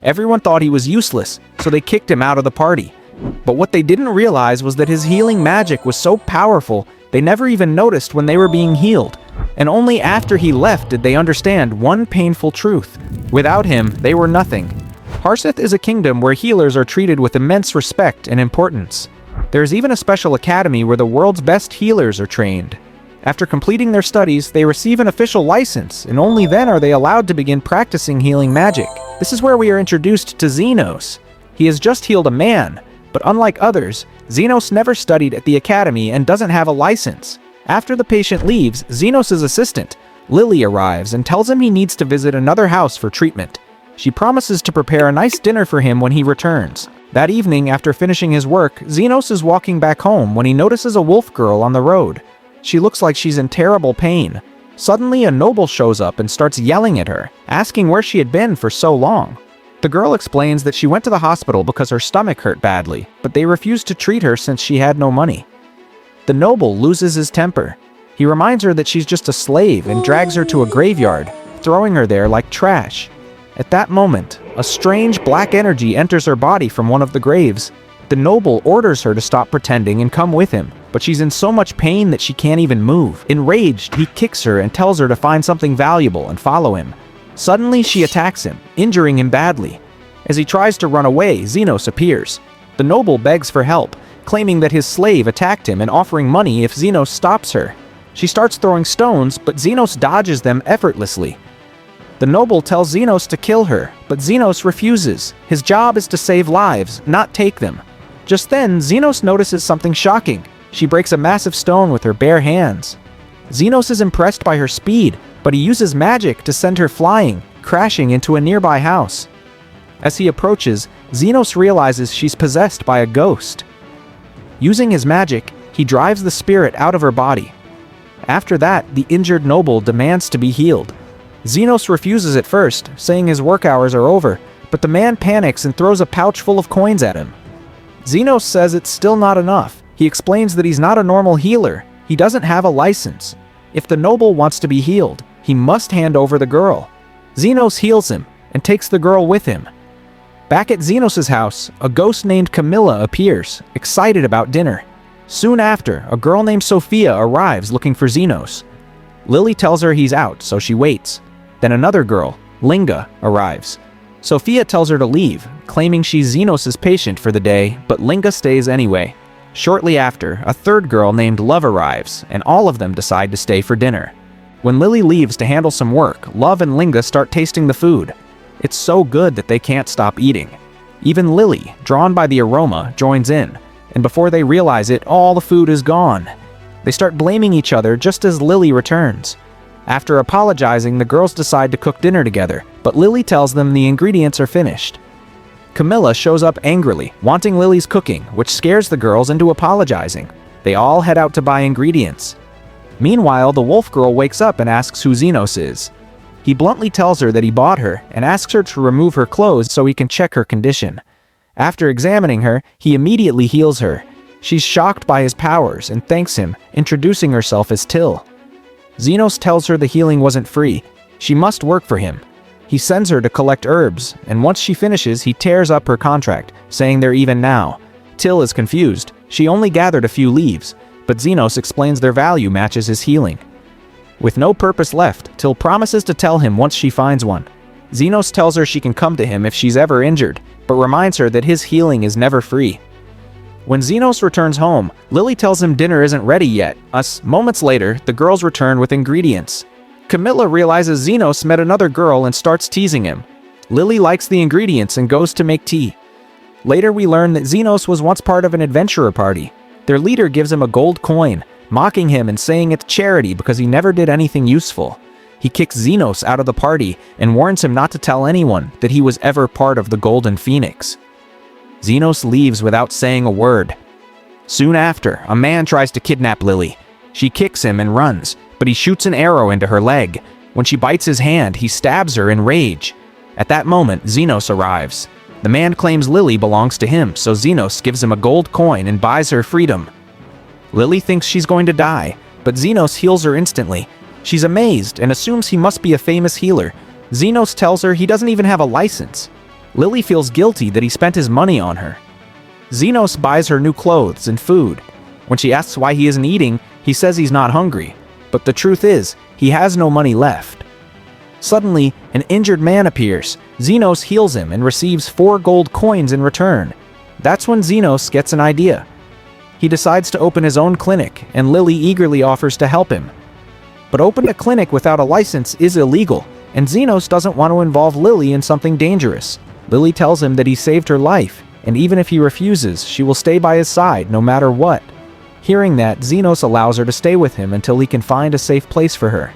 Everyone thought he was useless, so they kicked him out of the party. But what they didn't realize was that his healing magic was so powerful, they never even noticed when they were being healed. And only after he left did they understand one painful truth. Without him, they were nothing. Harseth is a kingdom where healers are treated with immense respect and importance. There is even a special academy where the world's best healers are trained. After completing their studies, they receive an official license, and only then are they allowed to begin practicing healing magic. This is where we are introduced to Zenos. He has just healed a man, but unlike others, Zenos never studied at the academy and doesn't have a license. After the patient leaves, Zenos' assistant, Lily, arrives and tells him he needs to visit another house for treatment. She promises to prepare a nice dinner for him when he returns. That evening, after finishing his work, Zenos is walking back home when he notices a wolf girl on the road. She looks like she's in terrible pain. Suddenly, a noble shows up and starts yelling at her, asking where she had been for so long. The girl explains that she went to the hospital because her stomach hurt badly, but they refused to treat her since she had no money. The noble loses his temper. He reminds her that she's just a slave and drags her to a graveyard, throwing her there like trash. At that moment, a strange black energy enters her body from one of the graves. The noble orders her to stop pretending and come with him, but she's in so much pain that she can't even move. Enraged, he kicks her and tells her to find something valuable and follow him. Suddenly, she attacks him, injuring him badly. As he tries to run away, Zenos appears. The noble begs for help, claiming that his slave attacked him and offering money if Zenos stops her. She starts throwing stones, but Zenos dodges them effortlessly. The noble tells Zenos to kill her, but Zenos refuses. His job is to save lives, not take them. Just then, Zenos notices something shocking. She breaks a massive stone with her bare hands. Zenos is impressed by her speed, but he uses magic to send her flying, crashing into a nearby house. As he approaches, Zenos realizes she's possessed by a ghost. Using his magic, he drives the spirit out of her body. After that, the injured noble demands to be healed. Zenos refuses at first, saying his work hours are over, but the man panics and throws a pouch full of coins at him. Zenos says it's still not enough. He explains that he's not a normal healer. He doesn't have a license. If the noble wants to be healed, he must hand over the girl. Zenos heals him and takes the girl with him. Back at Zenos' house, a ghost named Camilla appears, excited about dinner. Soon after, a girl named Sophia arrives looking for Zenos. Lily tells her he's out, so she waits. Then another girl, Linga, arrives. Sophia tells her to leave, claiming she's Zenos' patient for the day, but Linga stays anyway. Shortly after, a third girl named Love arrives, and all of them decide to stay for dinner. When Lily leaves to handle some work, Love and Linga start tasting the food. It's so good that they can't stop eating. Even Lily, drawn by the aroma, joins in, and before they realize it, all the food is gone. They start blaming each other just as Lily returns. After apologizing, the girls decide to cook dinner together, but Lily tells them the ingredients are finished. Camilla shows up angrily, wanting Lily's cooking, which scares the girls into apologizing. They all head out to buy ingredients. Meanwhile, the wolf girl wakes up and asks who Zenos is. He bluntly tells her that he bought her and asks her to remove her clothes so he can check her condition. After examining her, he immediately heals her. She's shocked by his powers and thanks him, introducing herself as Till. Zenos tells her the healing wasn't free. She must work for him. He sends her to collect herbs, and once she finishes, he tears up her contract, saying they're even now. Till is confused. She only gathered a few leaves, but Zenos explains their value matches his healing. With no purpose left, Till promises to tell him once she finds one. Zenos tells her she can come to him if she's ever injured, but reminds her that his healing is never free. When Zenos returns home, Lily tells him dinner isn't ready yet. Moments later, the girls return with ingredients. Camilla realizes Zenos met another girl and starts teasing him. Lily likes the ingredients and goes to make tea. Later, we learn that Zenos was once part of an adventurer party. Their leader gives him a gold coin, mocking him and saying it's charity because he never did anything useful. He kicks Zenos out of the party and warns him not to tell anyone that he was ever part of the Golden Phoenix. Zenos leaves without saying a word. Soon after, a man tries to kidnap Lily. She kicks him and runs, but he shoots an arrow into her leg. When she bites his hand, he stabs her in rage. At that moment, Zenos arrives. The man claims Lily belongs to him, so Zenos gives him a gold coin and buys her freedom. Lily thinks she's going to die, but Zenos heals her instantly. She's amazed and assumes he must be a famous healer. Zenos tells her he doesn't even have a license. Lily feels guilty that he spent his money on her. Xenos buys her new clothes and food. When she asks why he isn't eating, he says he's not hungry. But the truth is, he has no money left. Suddenly, an injured man appears. Xenos heals him and receives 4 gold coins in return. That's when Xenos gets an idea. He decides to open his own clinic, and Lily eagerly offers to help him. But opening a clinic without a license is illegal, and Xenos doesn't want to involve Lily in something dangerous. Lily tells him that he saved her life, and even if he refuses, she will stay by his side no matter what. Hearing that, Xenos allows her to stay with him until he can find a safe place for her.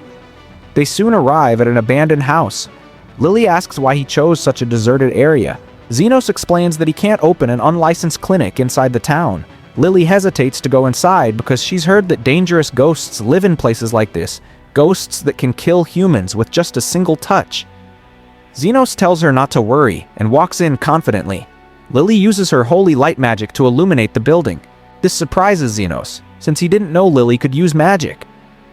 They soon arrive at an abandoned house. Lily asks why he chose such a deserted area. Xenos explains that he can't open an unlicensed clinic inside the town. Lily hesitates to go inside because she's heard that dangerous ghosts live in places like this, ghosts that can kill humans with just a single touch. Xenos tells her not to worry and walks in confidently. Lily uses her holy light magic to illuminate the building. This surprises Xenos, since he didn't know Lily could use magic.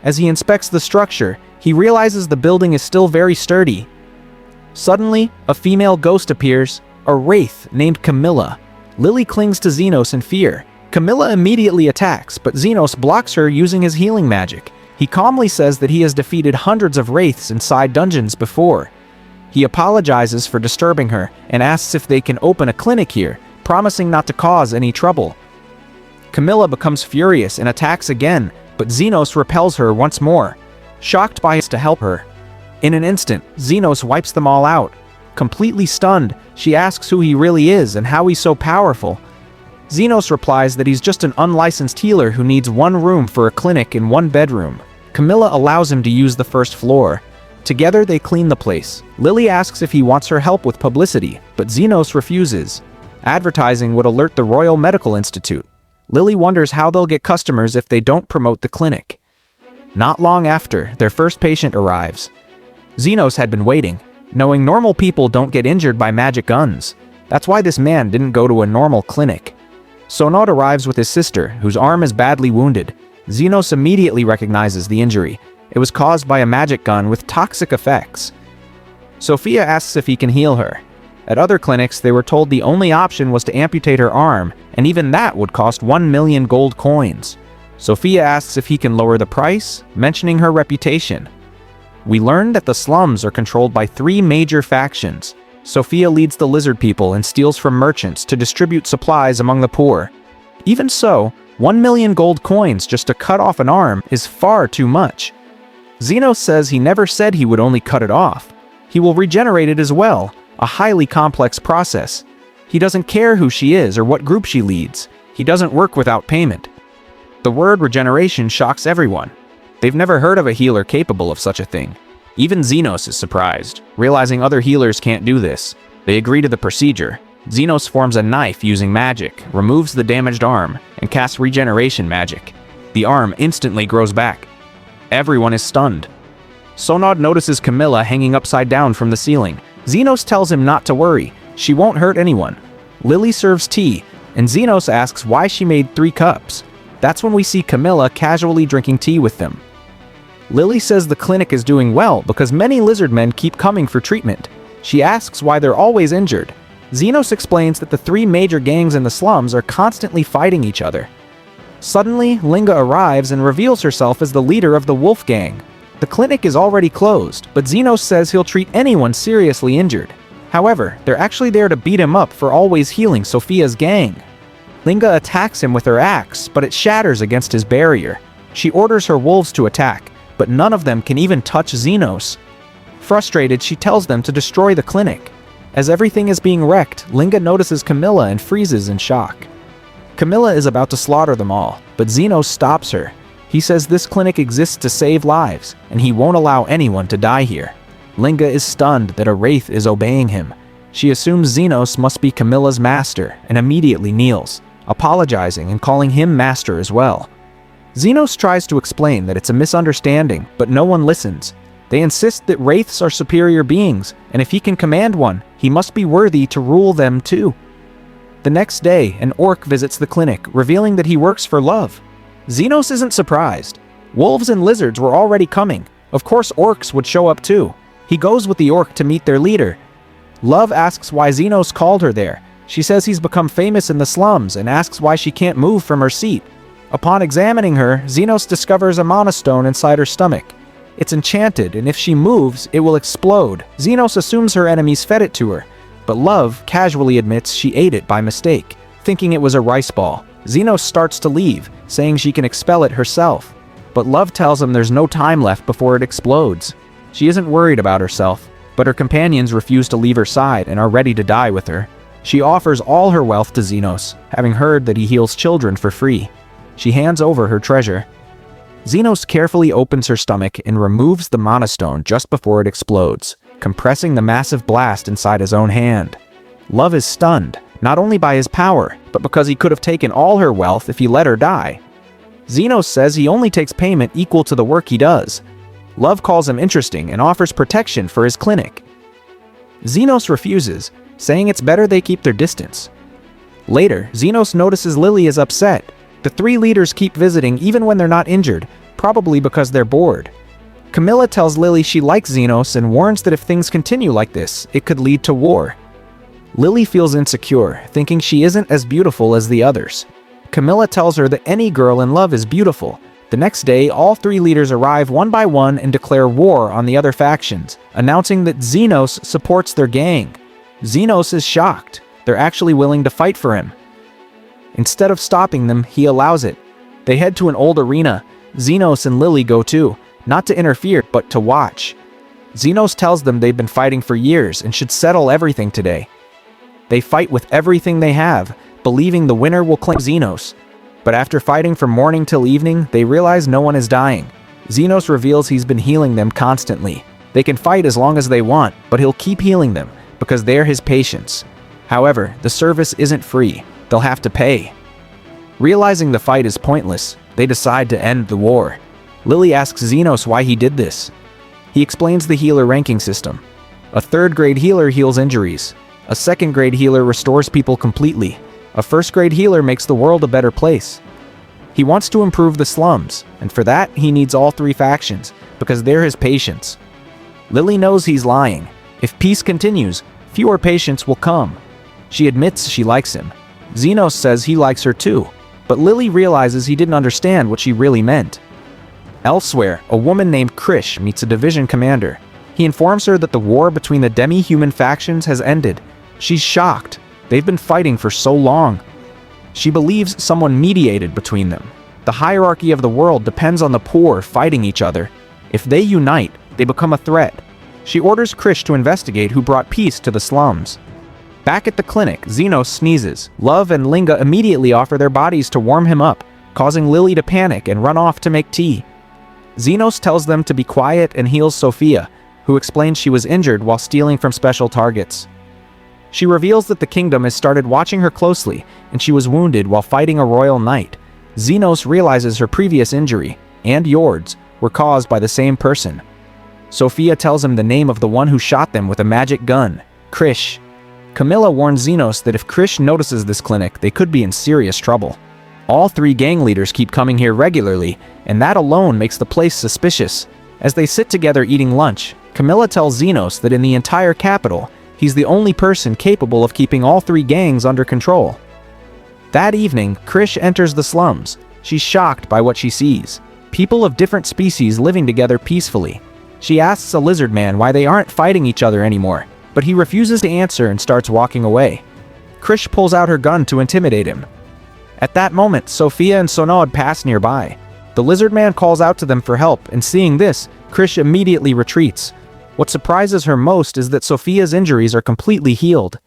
As he inspects the structure, he realizes the building is still very sturdy. Suddenly, a female ghost appears, a wraith named Camilla. Lily clings to Xenos in fear. Camilla immediately attacks, but Xenos blocks her using his healing magic. He calmly says that he has defeated hundreds of wraiths inside dungeons before. He apologizes for disturbing her and asks if they can open a clinic here, promising not to cause any trouble. Camilla becomes furious and attacks again, but Xenos repels her once more. Shocked by his to help her. In an instant, Xenos wipes them all out. Completely stunned, she asks who he really is and how he's so powerful. Xenos replies that he's just an unlicensed healer who needs 1 room for a clinic and 1 bedroom. Camilla allows him to use the first floor. Together they clean the place. Lily asks if he wants her help with publicity, but Xenos refuses. Advertising would alert the Royal Medical Institute. Lily wonders how they'll get customers if they don't promote the clinic. Not long after, their first patient arrives. Xenos had been waiting, knowing normal people don't get injured by magic guns. That's why this man didn't go to a normal clinic. Sonod arrives with his sister, whose arm is badly wounded. Xenos immediately recognizes the injury. It was caused by a magic gun with toxic effects. Sophia asks if he can heal her. At other clinics, they were told the only option was to amputate her arm, and even that would cost 1 million gold coins. Sophia asks if he can lower the price, mentioning her reputation. We learn that the slums are controlled by 3 major factions. Sophia leads the lizard people and steals from merchants to distribute supplies among the poor. Even so, 1 million gold coins just to cut off an arm is far too much. Xenos says he never said he would only cut it off. He will regenerate it as well, a highly complex process. He doesn't care who she is or what group she leads. He doesn't work without payment. The word regeneration shocks everyone. They've never heard of a healer capable of such a thing. Even Xenos is surprised, realizing other healers can't do this. They agree to the procedure. Xenos forms a knife using magic, removes the damaged arm, and casts regeneration magic. The arm instantly grows back. Everyone is stunned. Sonod notices Camilla hanging upside down from the ceiling. Xenos tells him not to worry. She won't hurt anyone. Lily serves tea, and Xenos asks why she made 3 cups. That's when we see Camilla casually drinking tea with them. Lily says the clinic is doing well because many lizard men keep coming for treatment. She asks why they're always injured. Xenos explains that the 3 major gangs in the slums are constantly fighting each other. Suddenly, Linga arrives and reveals herself as the leader of the Wolf Gang. The clinic is already closed, but Xenos says he'll treat anyone seriously injured. However, they're actually there to beat him up for always healing Sophia's gang. Linga attacks him with her axe, but it shatters against his barrier. She orders her wolves to attack, but none of them can even touch Xenos. Frustrated, she tells them to destroy the clinic. As everything is being wrecked, Linga notices Camilla and freezes in shock. Camilla is about to slaughter them all, but Xenos stops her. He says this clinic exists to save lives, and he won't allow anyone to die here. Linga is stunned that a wraith is obeying him. She assumes Xenos must be Camilla's master and immediately kneels, apologizing and calling him master as well. Xenos tries to explain that it's a misunderstanding, but no one listens. They insist that wraiths are superior beings, and if he can command one, he must be worthy to rule them too. The next day, an orc visits the clinic, revealing that he works for love. Xenos isn't surprised. Wolves and lizards were already coming. Of course orcs would show up too. He goes with the orc to meet their leader. Love asks why Zenos called her there. She says he's become famous in the slums and asks why she can't move from her seat. Upon examining her, Zenos discovers a mana stone inside her stomach. It's enchanted, and if she moves, it will explode. Zenos assumes her enemies fed it to her, but Love casually admits she ate it by mistake, thinking it was a rice ball. Zenos starts to leave, saying she can expel it herself, but Love tells him there's no time left before it explodes. She isn't worried about herself, but her companions refuse to leave her side and are ready to die with her. She offers all her wealth to Zenos, having heard that he heals children for free. She hands over her treasure. Zenos carefully opens her stomach and removes the mana stone just before it explodes, compressing the massive blast inside his own hand. Love is stunned, not only by his power, but because he could have taken all her wealth if he let her die. Zenos says he only takes payment equal to the work he does. Love calls him interesting and offers protection for his clinic. Zenos refuses, saying it's better they keep their distance. Later, Zenos notices Lily is upset. The three leaders keep visiting even when they're not injured, probably because they're bored. Camilla tells Lily she likes Zenos and warns that if things continue like this, it could lead to war. Lily feels insecure, thinking she isn't as beautiful as the others. Camilla tells her that any girl in love is beautiful. The next day, all three leaders arrive one by one and declare war on the other factions, announcing that Zenos supports their gang. Zenos is shocked. They're actually willing to fight for him. Instead of stopping them, he allows it. They head to an old arena. Zenos and Lily go too, not to interfere, but to watch. Zenos tells them they've been fighting for years and should settle everything today. They fight with everything they have, believing the winner will claim Zenos. But after fighting from morning till evening, they realize no one is dying. Zenos reveals he's been healing them constantly. They can fight as long as they want, but he'll keep healing them, because they're his patients. However, the service isn't free. They'll have to pay. Realizing the fight is pointless, they decide to end the war. Lily asks Zenos why he did this. He explains the healer ranking system. A third-grade healer heals injuries. A second-grade healer restores people completely. A first-grade healer makes the world a better place. He wants to improve the slums, and for that, he needs all three factions, because they're his patients. Lily knows he's lying. If peace continues, fewer patients will come. She admits she likes him. Zenos says he likes her too, but Lily realizes he didn't understand what she really meant. Elsewhere, a woman named Krish meets a division commander. He informs her that the war between the demi-human factions has ended. She's shocked. They've been fighting for so long. She believes someone mediated between them. The hierarchy of the world depends on the poor fighting each other. If they unite, they become a threat. She orders Krish to investigate who brought peace to the slums. Back at the clinic, Zenos sneezes. Love and Linga immediately offer their bodies to warm him up, causing Lily to panic and run off to make tea. Zenos tells them to be quiet and heals Sophia, who explains she was injured while stealing from special targets. She reveals that the kingdom has started watching her closely, and she was wounded while fighting a royal knight. Zenos realizes her previous injury, and Yord's, were caused by the same person. Sophia tells him the name of the one who shot them with a magic gun, Krish. Camilla warns Zenos that if Krish notices this clinic, they could be in serious trouble. All three gang leaders keep coming here regularly, and that alone makes the place suspicious. As they sit together eating lunch, Camilla tells Zenos that in the entire capital, he's the only person capable of keeping all three gangs under control. That evening, Krish enters the slums. She's shocked by what she sees. People of different species living together peacefully. She asks a lizard man why they aren't fighting each other anymore, but he refuses to answer and starts walking away. Krish pulls out her gun to intimidate him. At that moment, Sophia and Sonod pass nearby. The lizard man calls out to them for help, and seeing this, Krish immediately retreats. What surprises her most is that Sophia's injuries are completely healed.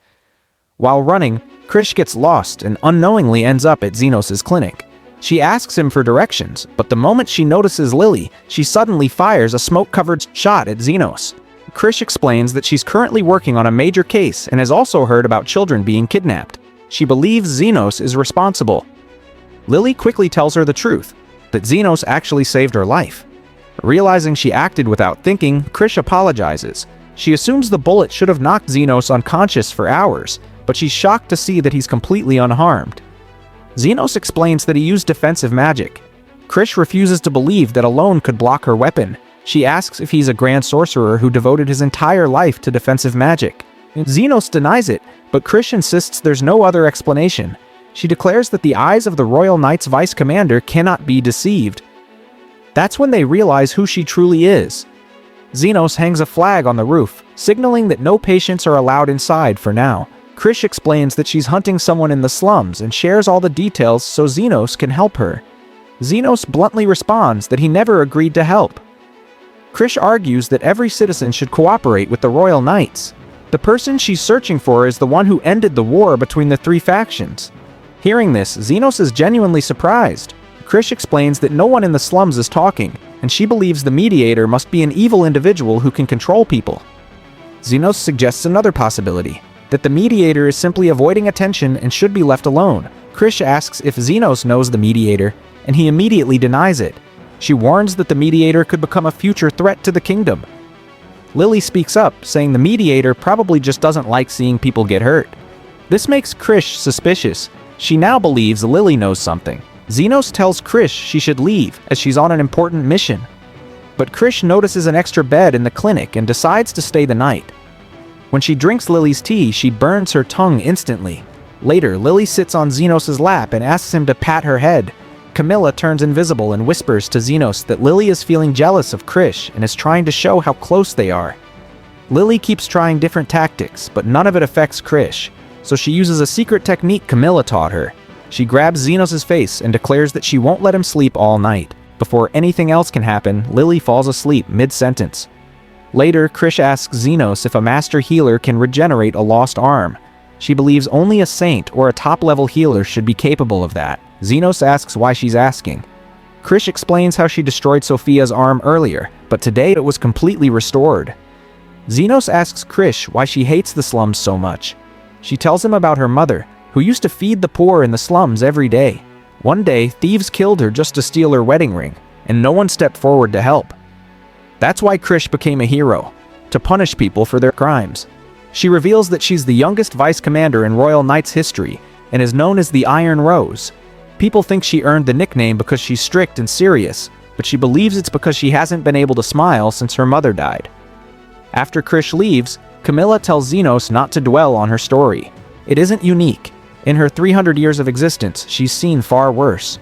While running, Krish gets lost and unknowingly ends up at Zenos' clinic. She asks him for directions, but the moment she notices Lily, she suddenly fires a smoke-covered shot at Zenos. Krish explains that she's currently working on a major case and has also heard about children being kidnapped. She believes Zenos is responsible. Lily quickly tells her the truth, that Zenos actually saved her life. Realizing she acted without thinking, Krish apologizes. She assumes the bullet should have knocked Zenos unconscious for hours, but she's shocked to see that he's completely unharmed. Zenos explains that he used defensive magic. Krish refuses to believe that alone could block her weapon. She asks if he's a grand sorcerer who devoted his entire life to defensive magic. Xenos denies it, but Krish insists there's no other explanation. She declares that the eyes of the Royal Knight's vice commander cannot be deceived. That's when they realize who she truly is. Xenos hangs a flag on the roof, signaling that no patients are allowed inside for now. Krish explains that she's hunting someone in the slums and shares all the details so Xenos can help her. Xenos bluntly responds that he never agreed to help. Krish argues that every citizen should cooperate with the Royal Knights. The person she's searching for is the one who ended the war between the three factions. Hearing this, Xenos is genuinely surprised. Krish explains that no one in the slums is talking, and she believes the mediator must be an evil individual who can control people. Xenos suggests another possibility, that the mediator is simply avoiding attention and should be left alone. Krish asks if Xenos knows the mediator, and he immediately denies it. She warns that the mediator could become a future threat to the kingdom. Lily speaks up, saying the mediator probably just doesn't like seeing people get hurt. This makes Krish suspicious. She now believes Lily knows something. Xenos tells Krish she should leave, as she's on an important mission. But Krish notices an extra bed in the clinic and decides to stay the night. When she drinks Lily's tea, she burns her tongue instantly. Later, Lily sits on Xenos' lap and asks him to pat her head. Camilla turns invisible and whispers to Xenos that Lily is feeling jealous of Krish and is trying to show how close they are. Lily keeps trying different tactics, but none of it affects Krish, so she uses a secret technique Camilla taught her. She grabs Xenos' face and declares that she won't let him sleep all night. Before anything else can happen, Lily falls asleep mid-sentence. Later, Krish asks Xenos if a master healer can regenerate a lost arm. She believes only a saint or a top-level healer should be capable of that. Xenos asks why she's asking. Krish explains how she destroyed Sophia's arm earlier, but today it was completely restored. Xenos asks Krish why she hates the slums so much. She tells him about her mother, who used to feed the poor in the slums every day. One day, thieves killed her just to steal her wedding ring, and no one stepped forward to help. That's why Krish became a hero, to punish people for their crimes. She reveals that she's the youngest vice commander in Royal Knights history, and is known as the Iron Rose. People think she earned the nickname because she's strict and serious, but she believes it's because she hasn't been able to smile since her mother died. After Krish leaves, Camilla tells Xenos not to dwell on her story. It isn't unique. In her 300 years of existence, she's seen far worse.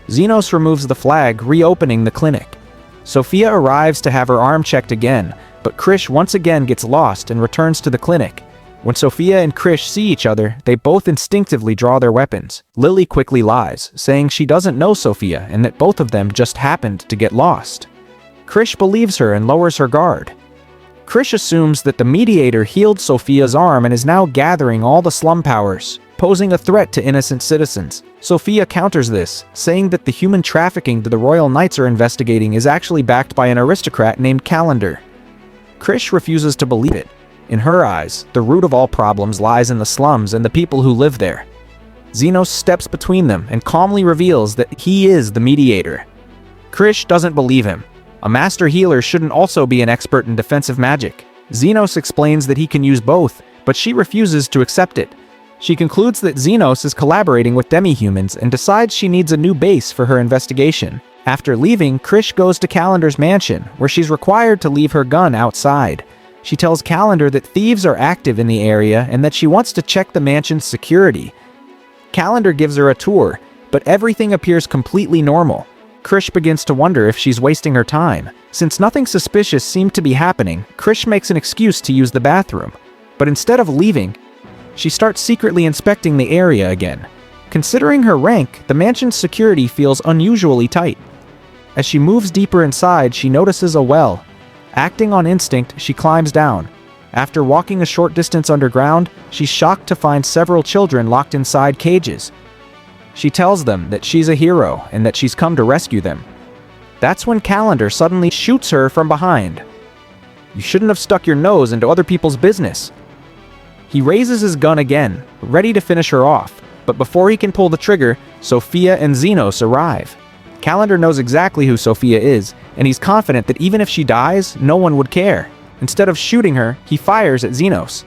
Xenos removes the flag, reopening the clinic. Sophia arrives to have her arm checked again, but Krish once again gets lost and returns to the clinic. When Sophia and Krish see each other, they both instinctively draw their weapons. Lily quickly lies, saying she doesn't know Sophia and that both of them just happened to get lost. Krish believes her and lowers her guard. Krish assumes that the mediator healed Sophia's arm and is now gathering all the slum powers, posing a threat to innocent citizens. Sophia counters this, saying that the human trafficking that the Royal Knights are investigating is actually backed by an aristocrat named Calendar. Krish refuses to believe it. In her eyes, the root of all problems lies in the slums and the people who live there. Xenos steps between them and calmly reveals that he is the mediator. Krish doesn't believe him. A master healer shouldn't also be an expert in defensive magic. Xenos explains that he can use both, but she refuses to accept it. She concludes that Xenos is collaborating with demi-humans and decides she needs a new base for her investigation. After leaving, Krish goes to Calendar's mansion, where she's required to leave her gun outside. She tells Calendar that thieves are active in the area and that she wants to check the mansion's security. Calendar gives her a tour, but everything appears completely normal. Krish begins to wonder if she's wasting her time. Since nothing suspicious seemed to be happening, Krish makes an excuse to use the bathroom. But instead of leaving, she starts secretly inspecting the area again. Considering her rank, the mansion's security feels unusually tight. As she moves deeper inside, she notices a well. Acting on instinct, she climbs down. After walking a short distance underground, she's shocked to find several children locked inside cages. She tells them that she's a hero and that she's come to rescue them. That's when Calendar suddenly shoots her from behind. "You shouldn't have stuck your nose into other people's business." He raises his gun again, ready to finish her off, but before he can pull the trigger, Sophia and Xenos arrive. Calendar knows exactly who Sophia is, and he's confident that even if she dies, no one would care. Instead of shooting her, he fires at Xenos.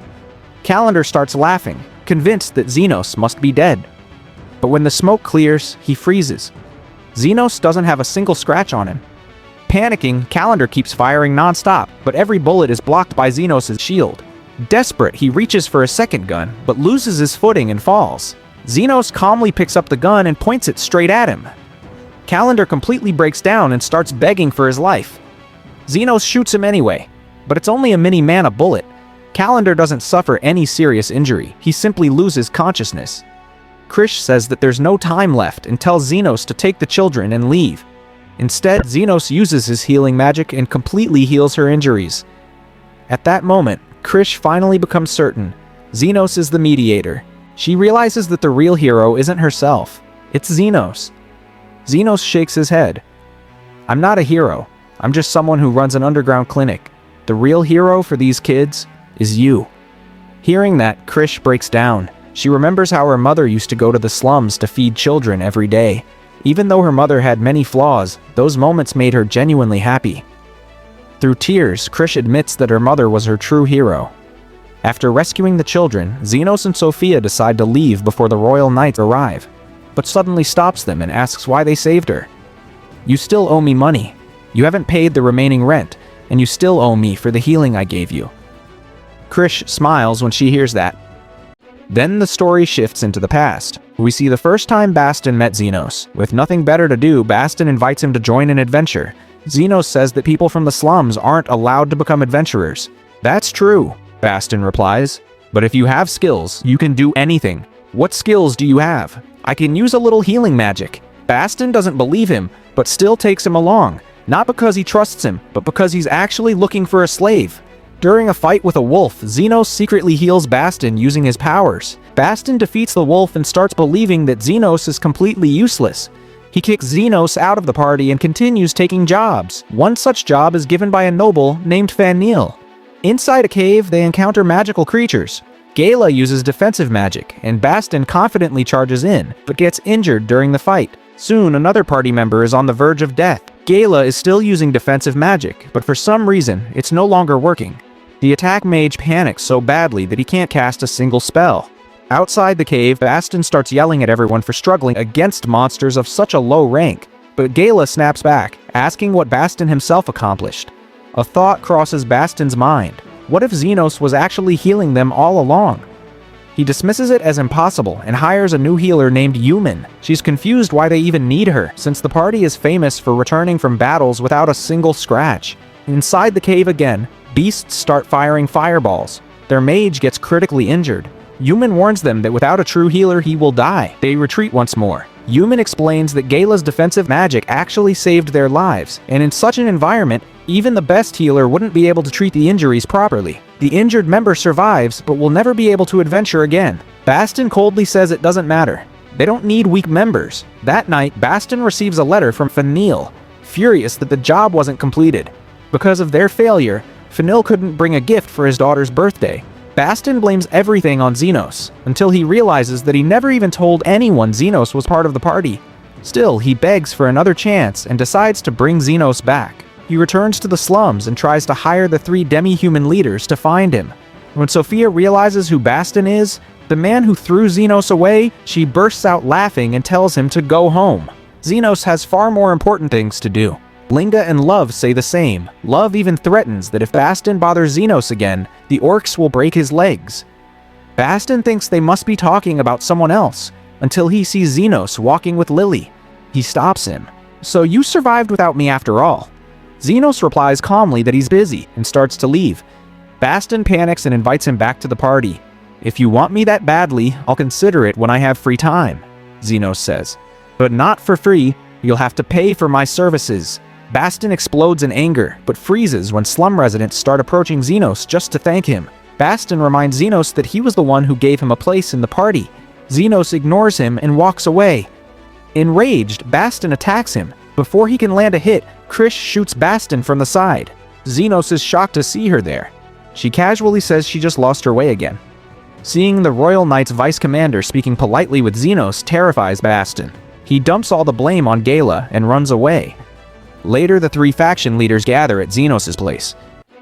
Calendar starts laughing, convinced that Xenos must be dead. But when the smoke clears, he freezes. Xenos doesn't have a single scratch on him. Panicking, Calendar keeps firing non-stop, but every bullet is blocked by Xenos' shield. Desperate, he reaches for a second gun, but loses his footing and falls. Zenos calmly picks up the gun and points it straight at him. Calendar completely breaks down and starts begging for his life. Zenos shoots him anyway, but it's only a mini mana bullet. Calendar doesn't suffer any serious injury, he simply loses consciousness. Krish says that there's no time left and tells Zenos to take the children and leave. Instead, Zenos uses his healing magic and completely heals her injuries. At that moment, Krish finally becomes certain. Zenos is the mediator. She realizes that the real hero isn't herself, it's Zenos. Zenos shakes his head. I'm not a hero. I'm just someone who runs an underground clinic. The real hero for these kids is you. Hearing that, Krish breaks down. She remembers how her mother used to go to the slums to feed children every day. Even though her mother had many flaws, those moments made her genuinely happy. Through tears, Krish admits that her mother was her true hero. After rescuing the children, Zenos and Sophia decide to leave before the Royal Knights arrive, but suddenly stops them and asks why they saved her. You still owe me money. You haven't paid the remaining rent, and you still owe me for the healing I gave you. Krish smiles when she hears that. Then the story shifts into the past. We see the first time Baston met Zenos. With nothing better to do, Baston invites him to join an adventure. Zenos says that people from the slums aren't allowed to become adventurers. That's true, Baston replies. But if you have skills, you can do anything. What skills do you have? I can use a little healing magic. Baston doesn't believe him, but still takes him along. Not because he trusts him, but because he's actually looking for a slave. During a fight with a wolf, Zenos secretly heals Baston using his powers. Baston defeats the wolf and starts believing that Zenos is completely useless. He kicks Zenos out of the party and continues taking jobs. One such job is given by a noble named Fanil. Inside a cave, they encounter magical creatures. Gala uses defensive magic, and Baston confidently charges in, but gets injured during the fight. Soon, another party member is on the verge of death. Gala is still using defensive magic, but for some reason, it's no longer working. The attack mage panics so badly that he can't cast a single spell. Outside the cave, Baston starts yelling at everyone for struggling against monsters of such a low rank. But Gala snaps back, asking what Baston himself accomplished. A thought crosses Baston's mind. What if Zenos was actually healing them all along? He dismisses it as impossible and hires a new healer named Yumin. She's confused why they even need her, since the party is famous for returning from battles without a single scratch. Inside the cave again, beasts start firing fireballs. Their mage gets critically injured. Yumin warns them that without a true healer, he will die. They retreat once more. Yumin explains that Gala's defensive magic actually saved their lives, and in such an environment, even the best healer wouldn't be able to treat the injuries properly. The injured member survives, but will never be able to adventure again. Baston coldly says it doesn't matter. They don't need weak members. That night, Baston receives a letter from Fanil, furious that the job wasn't completed. Because of their failure, Fanil couldn't bring a gift for his daughter's birthday. Baston blames everything on Zenos, until he realizes that he never even told anyone Zenos was part of the party. Still, he begs for another chance and decides to bring Zenos back. He returns to the slums and tries to hire the 3 demi-human leaders to find him. When Sophia realizes who Baston is, the man who threw Zenos away, she bursts out laughing and tells him to go home. Zenos has far more important things to do. Linga and Love say the same. Love even threatens that if Baston bothers Zenos again, the orcs will break his legs. Baston thinks they must be talking about someone else, until he sees Zenos walking with Lily. He stops him. So you survived without me after all. Zenos replies calmly that he's busy and starts to leave. Baston panics and invites him back to the party. If you want me that badly, I'll consider it when I have free time, Zenos says. But not for free, you'll have to pay for my services. Baston explodes in anger, but freezes when slum residents start approaching Zenos just to thank him. Baston reminds Zenos that he was the one who gave him a place in the party. Zenos ignores him and walks away. Enraged, Baston attacks him. Before he can land a hit, Krish shoots Baston from the side. Zenos is shocked to see her there. She casually says she just lost her way again. Seeing the Royal Knight's vice commander speaking politely with Zenos terrifies Baston. He dumps all the blame on Gala and runs away. Later, the 3 faction leaders gather at Zenos' place.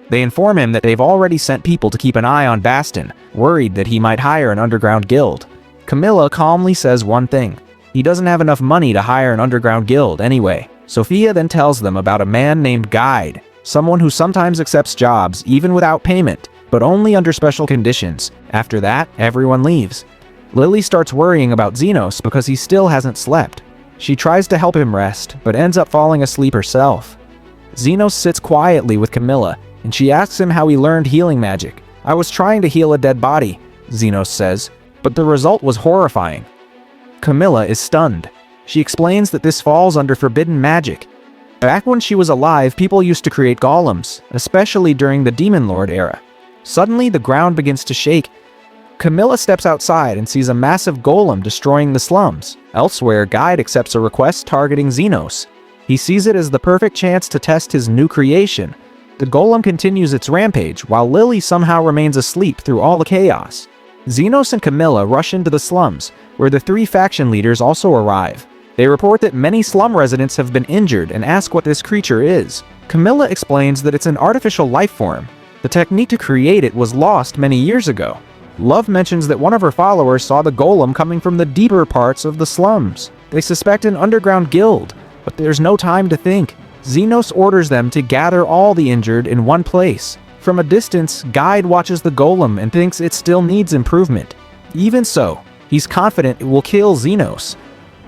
They inform him that they've already sent people to keep an eye on Baston, worried that he might hire an underground guild. Camilla calmly says one thing. He doesn't have enough money to hire an underground guild anyway. Sophia then tells them about a man named Guide, someone who sometimes accepts jobs even without payment. but only under special conditions. After that, everyone leaves. Lily starts worrying about Zenos because he still hasn't slept. She tries to help him rest, but ends up falling asleep herself. Zenos sits quietly with Camilla, and she asks him how he learned healing magic. "I was trying to heal a dead body," Zenos says, "but the result was horrifying." Camilla is stunned. She explains that this falls under forbidden magic. Back when she was alive, people used to create golems, especially during the Demon Lord era. Suddenly, the ground begins to shake. Camilla steps outside and sees a massive golem destroying the slums. Elsewhere, Guide accepts a request targeting Zenos. He sees it as the perfect chance to test his new creation. The golem continues its rampage, while Lily somehow remains asleep through all the chaos. Zenos and Camilla rush into the slums, where the three faction leaders also arrive. They report that many slum residents have been injured and ask what this creature is. Camilla explains that it's an artificial life form. The technique to create it was lost many years ago. Love mentions that one of her followers saw the golem coming from the deeper parts of the slums. They suspect an underground guild, but there's no time to think. Zenos orders them to gather all the injured in one place. From a distance, Guide watches the golem and thinks it still needs improvement. Even so, he's confident it will kill Zenos.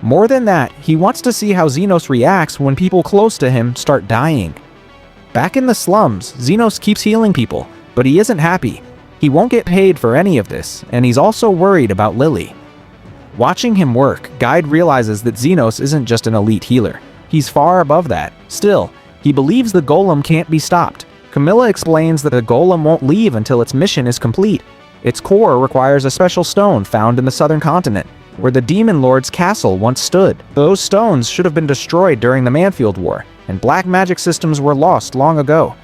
More than that, he wants to see how Zenos reacts when people close to him start dying. Back in the slums, Zenos keeps healing people, but he isn't happy. He won't get paid for any of this, and he's also worried about Lily. Watching him work, Guide realizes that Zenos isn't just an elite healer. He's far above that. Still, he believes the golem can't be stopped. Camilla explains that the golem won't leave until its mission is complete. Its core requires a special stone found in the southern continent, where the Demon Lord's castle once stood. Those stones should have been destroyed during the Manfield War, and black magic systems were lost long ago.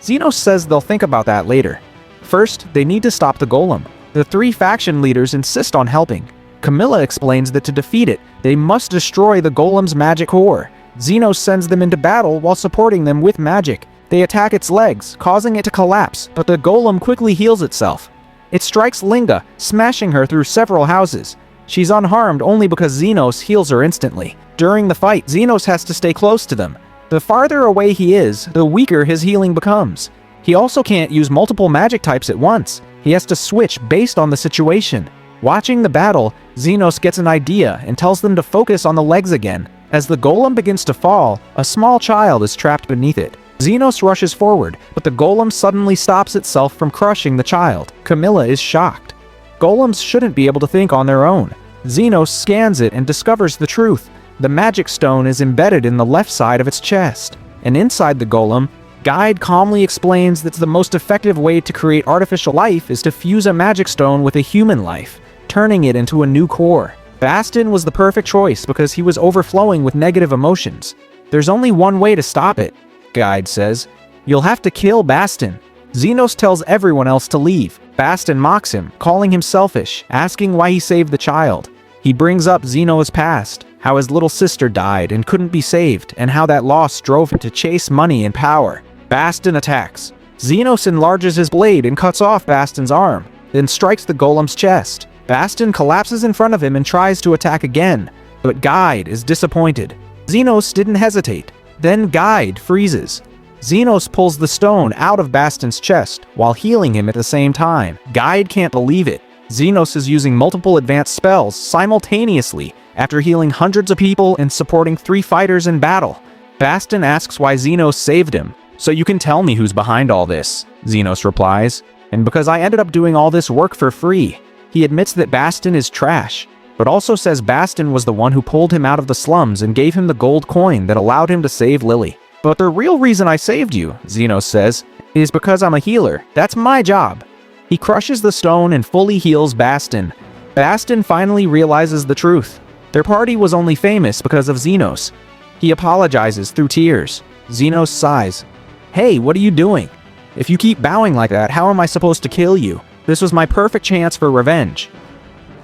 Zenos says they'll think about that later. First, they need to stop the golem. The three faction leaders insist on helping. Camilla explains that to defeat it, they must destroy the golem's magic core. Zenos sends them into battle while supporting them with magic. They attack its legs, causing it to collapse, but the golem quickly heals itself. It strikes Linga, smashing her through several houses. She's unharmed only because Zenos heals her instantly. During the fight, Zenos has to stay close to them. The farther away he is, the weaker his healing becomes. He also can't use multiple magic types at once. He has to switch based on the situation. Watching the battle, Zenos gets an idea and tells them to focus on the legs again. As the golem begins to fall, a small child is trapped beneath it. Zenos rushes forward, but the golem suddenly stops itself from crushing the child. Camilla is shocked. Golems shouldn't be able to think on their own. Zenos scans it and discovers the truth. The magic stone is embedded in the left side of its chest. And inside the golem, Guide calmly explains that the most effective way to create artificial life is to fuse a magic stone with a human life, turning it into a new core. Bastin was the perfect choice because he was overflowing with negative emotions. There's only one way to stop it, Guide says. You'll have to kill Bastin. Zenos tells everyone else to leave. Bastin mocks him, calling him selfish, asking why he saved the child. He brings up Zenos' past, how his little sister died and couldn't be saved, and how that loss drove him to chase money and power. Bastin attacks. Zenos enlarges his blade and cuts off Bastin's arm, then strikes the golem's chest. Bastin collapses in front of him and tries to attack again, but Guide is disappointed. Zenos didn't hesitate. Then Guide freezes. Zenos pulls the stone out of Bastin's chest while healing him at the same time. Guide can't believe it. Zenos is using multiple advanced spells simultaneously after healing hundreds of people and supporting 3 fighters in battle. Bastin asks why Zenos saved him. "So you can tell me who's behind all this," Zenos replies. "And because I ended up doing all this work for free." He admits that Bastin is trash, but also says Bastin was the one who pulled him out of the slums and gave him the gold coin that allowed him to save Lily. "But the real reason I saved you," Zenos says, "is because I'm a healer. That's my job." He crushes the stone and fully heals Bastin. Bastin finally realizes the truth. Their party was only famous because of Zenos. He apologizes through tears. Zenos sighs. "Hey, what are you doing? If you keep bowing like that, how am I supposed to kill you? This was my perfect chance for revenge."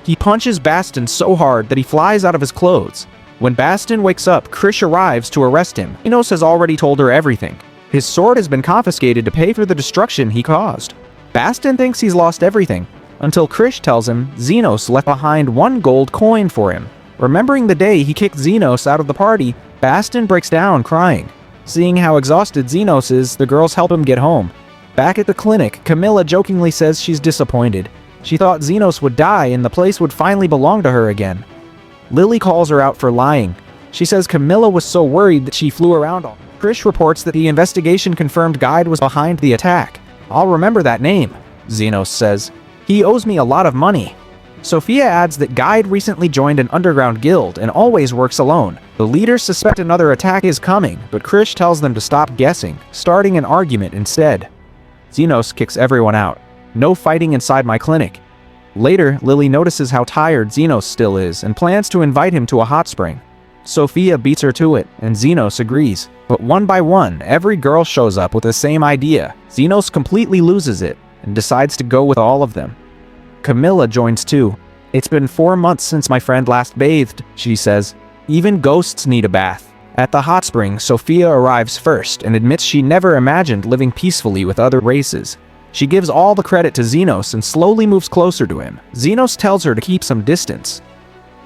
He punches Bastin so hard that he flies out of his clothes. When Bastin wakes up, Krish arrives to arrest him. Zenos has already told her everything. His sword has been confiscated to pay for the destruction he caused. Bastin thinks he's lost everything, until Krish tells him Zenos left behind 1 gold coin for him. Remembering the day he kicked Zenos out of the party, Bastin breaks down crying. Seeing how exhausted Zenos is, the girls help him get home. Back at the clinic, Camilla jokingly says she's disappointed. She thought Zenos would die and the place would finally belong to her again. Lily calls her out for lying. She says Camilla was so worried that she flew around all. Krish reports that the investigation confirmed Guide was behind the attack. I'll remember that name, Zenos says. He owes me a lot of money. Sophia adds that Guide recently joined an underground guild and always works alone. The leaders suspect another attack is coming, but Krish tells them to stop guessing, starting an argument instead. Zenos kicks everyone out. No fighting inside my clinic. Later, Lily notices how tired Zenos still is and plans to invite him to a hot spring. Sophia beats her to it, and Zenos agrees. But one by one, every girl shows up with the same idea. Zenos completely loses it and decides to go with all of them. Camilla joins too. It's been 4 months since my friend last bathed, she says. Even ghosts need a bath. At the hot spring, Sophia arrives first and admits she never imagined living peacefully with other races. She gives all the credit to Zenos and slowly moves closer to him. Zenos tells her to keep some distance.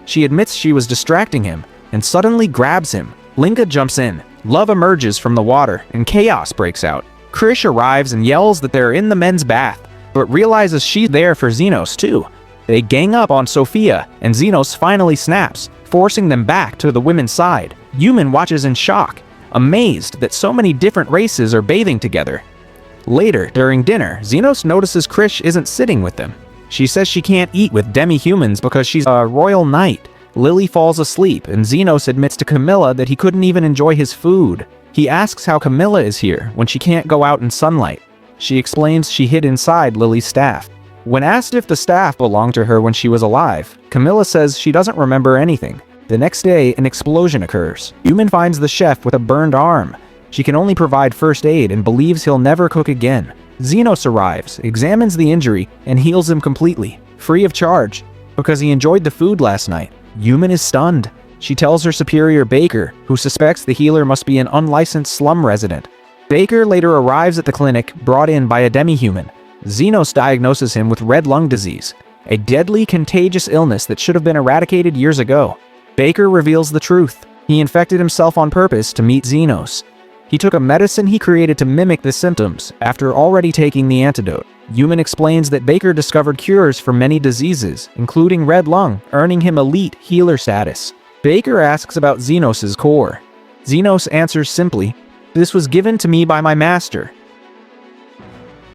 She admits she was distracting him and suddenly grabs him. Linga jumps in. Love emerges from the water and chaos breaks out. Krish arrives and yells that they're in the men's bath, but realizes she's there for Zenos too. They gang up on Sophia and Zenos finally snaps, forcing them back to the women's side. Yumin watches in shock, amazed that so many different races are bathing together. Later, during dinner, Zenos notices Krish isn't sitting with them. She says she can't eat with demi-humans because she's a royal knight. Lily falls asleep, and Zenos admits to Camilla that he couldn't even enjoy his food. He asks how Camilla is here when she can't go out in sunlight. She explains she hid inside Lily's staff. When asked if the staff belonged to her when she was alive, Camilla says she doesn't remember anything. The next day, an explosion occurs. Yumin finds the chef with a burned arm. She can only provide first aid and believes he'll never cook again. Zenos arrives, examines the injury, and heals him completely, free of charge, because he enjoyed the food last night. Yumin is stunned. She tells her superior Baker, who suspects the healer must be an unlicensed slum resident. Baker later arrives at the clinic, brought in by a demi-human. Zenos diagnoses him with red lung disease, a deadly, contagious illness that should have been eradicated years ago. Baker reveals the truth. He infected himself on purpose to meet Zenos. He took a medicine he created to mimic the symptoms after already taking the antidote. Yumin explains that Baker discovered cures for many diseases, including red lung, earning him elite healer status. Baker asks about Zenos' core. Zenos answers simply, "This was given to me by my master.